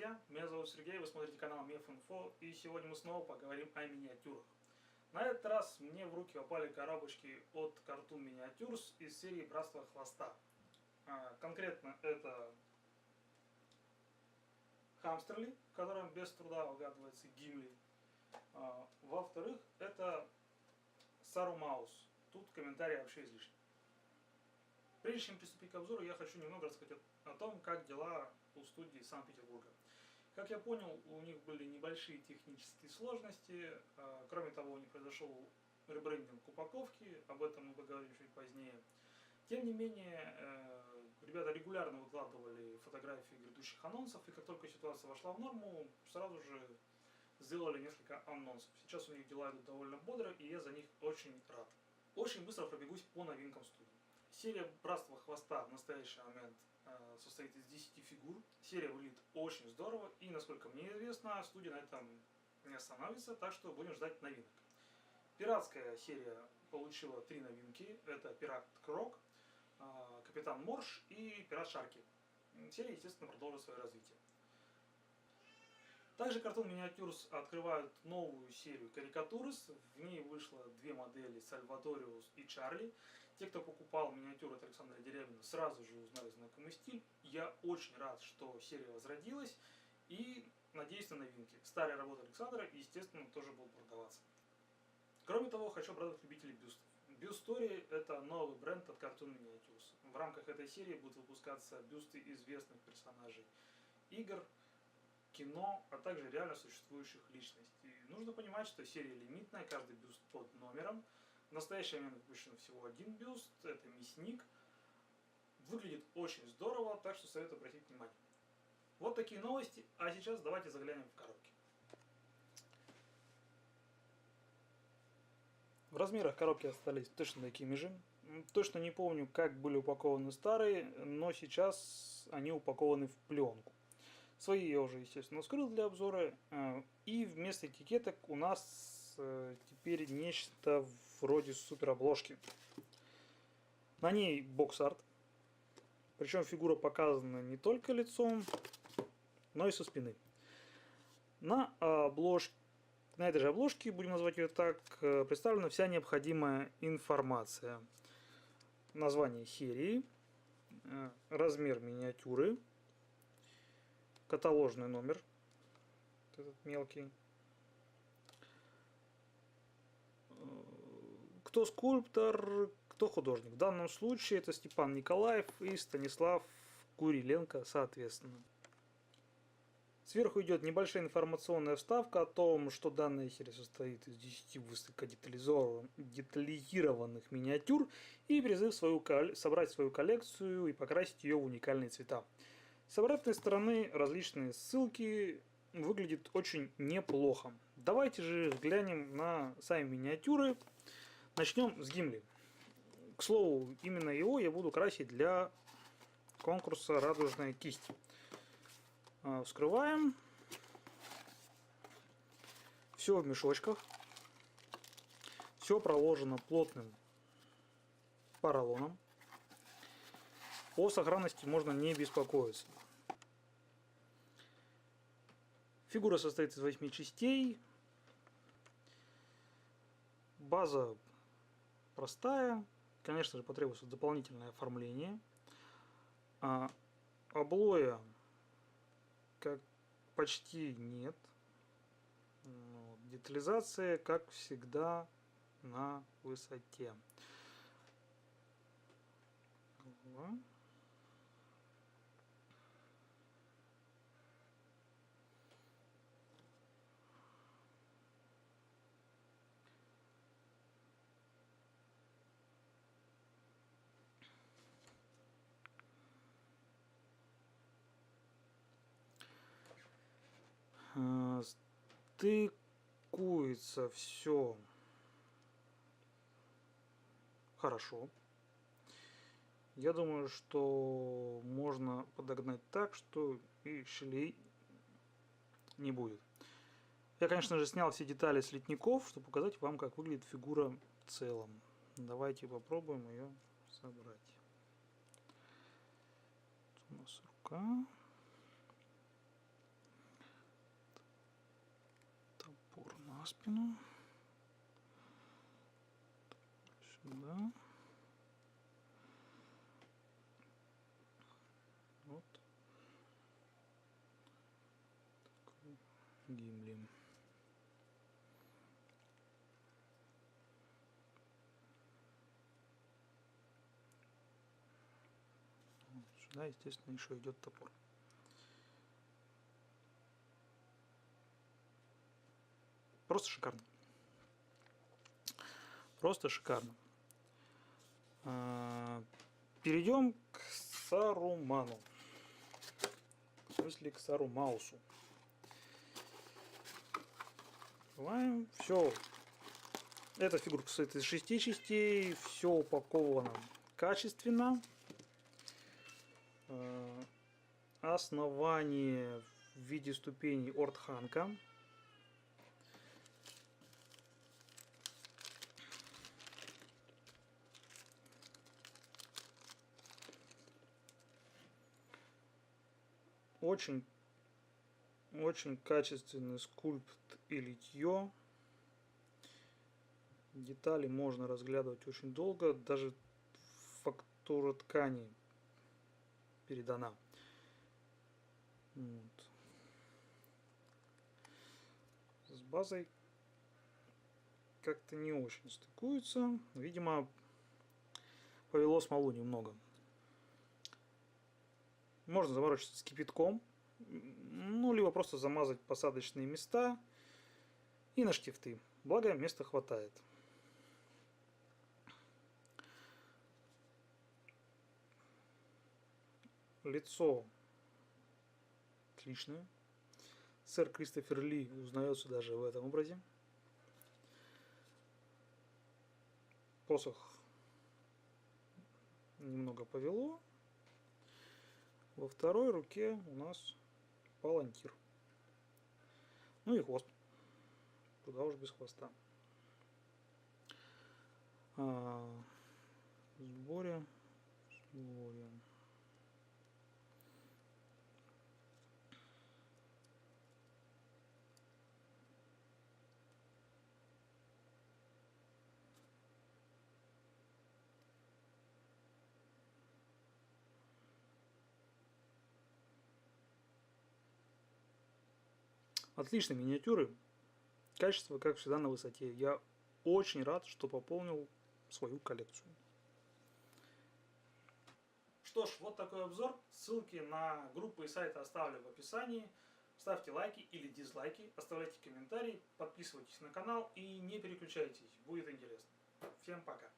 друзья, меня зовут Сергей, вы смотрите канал Меф.Инфо, и сегодня мы снова поговорим о миниатюрах. На этот раз мне в руки попали коробочки от Cartoon Miniatures из серии Братство Хвоста. Конкретно это Хамстерли, в котором без труда угадывается Гимли. Во-вторых, это Сару Маус. Тут комментарии вообще излишни. Прежде чем приступить к обзору, я хочу немного рассказать о том, как дела у студии Санкт-Петербурга. Как я понял, у них были небольшие технические сложности. Кроме того, у них произошел ребрендинг упаковки, об этом мы поговорим чуть позднее. Тем не менее, ребята регулярно выкладывали фотографии грядущих анонсов, и как только ситуация вошла в норму, сразу же сделали несколько анонсов. Сейчас у них дела идут довольно бодро, и я за них очень рад. Очень быстро пробегусь по новинкам студии. Серия Братство Хвоста в настоящий момент состоит из 10 фигур. Серия выглядит очень здорово, и, насколько мне известно, студия на этом не остановится, так что будем ждать новинок. Пиратская серия получила 3 новинки. Это Пират Крок, Капитан Морж и Пират Шарки. Серия, естественно, продолжит свое развитие. Также Cartoon Miniatures открывают новую серию Карикатурс. В ней вышло 2 модели Сальваториус и Чарли. Те, кто покупал миниатюры от Александра Дерябина, сразу же узнали знакомый стиль. Я очень рад, что серия возродилась, и надеюсь на новинки. Старая работа Александра, естественно, тоже будет продаваться. Кроме того, хочу обрадовать любителей бюстов. Bust Story — это новый бренд от Cartoon Miniatures. В рамках этой серии будут выпускаться бюсты известных персонажей игр, кино, а также реально существующих личностей. Нужно понимать, что серия лимитная, каждый бюст под номером. В настоящий момент выпущен всего 1 бюст, это Мясник. Выглядит очень здорово, так что советую обратить внимание. Вот такие новости, а сейчас давайте заглянем в коробки. В размерах коробки остались точно такими же. Точно не помню, как были упакованы старые, но сейчас они упакованы в пленку. Свои я уже, естественно, вскрыл для обзора. И вместо этикеток у нас теперь нечто вроде супер обложки. На ней бокс-арт. Причем фигура показана не только лицом, но и со спины. На этой же обложке, будем назвать ее так, представлена вся необходимая информация. Название серии, размер миниатюры, каталожный номер, этот мелкий, кто скульптор, кто художник. В данном случае это Степан Николаев и Станислав Куриленко, соответственно. Сверху идет небольшая информационная вставка о том, что данная серия состоит из 10 высокодетализированных миниатюр, и призыв собрать свою коллекцию и покрасить ее в уникальные цвета. С обратной стороны различные ссылки, выглядит очень неплохо. Давайте же взглянем на сами миниатюры. Начнем с Гимли. К слову, именно его я буду красить для конкурса «Радужная кисть». Вскрываем. Все в мешочках. Все проложено плотным поролоном. О сохранности можно не беспокоиться. Фигура состоит из 8 частей. База простая. Конечно же, потребуется дополнительное оформление. Облоя как почти нет. Детализация, как всегда, на высоте. Голова. Стыкуется все хорошо. Я думаю, что можно подогнать так, что и щелей не будет. Я, конечно же, снял все детали с литников, чтобы показать вам, как выглядит фигура в целом. Давайте попробуем ее собрать. Тут у нас рука. спину. Сюда. Вот. Такой Гимли. Сюда, естественно, еще идет топор. Просто шикарно. Просто шикарно. Перейдем к Саруману. В смысле, к Сарумаусу. Открываем. Все. Эта фигурка состоит из 6 частей. Все упаковано качественно. Основание в виде ступеней Ортханка. Очень качественный скульпт и литье. Детали можно разглядывать очень долго. Даже фактура ткани передана. Вот. С базой как-то не очень стыкуется. Видимо, повело смолу немного. Можно заморочиться с кипятком. Ну, либо просто замазать посадочные места и на штифты. Благо, места хватает. Лицо отличное. Сэр Кристофер Ли узнается даже в этом образе. Посох немного повело. Во второй руке у нас палантир. Ну и хвост. Куда уж без хвоста. В сборе. Отличные миниатюры. Качество, как всегда, на высоте. Я очень рад, что пополнил свою коллекцию. Что ж, вот такой обзор. Ссылки на группы и сайты оставлю в описании. Ставьте лайки или дизлайки, оставляйте комментарии, подписывайтесь на канал и не переключайтесь, будет интересно. Всем пока.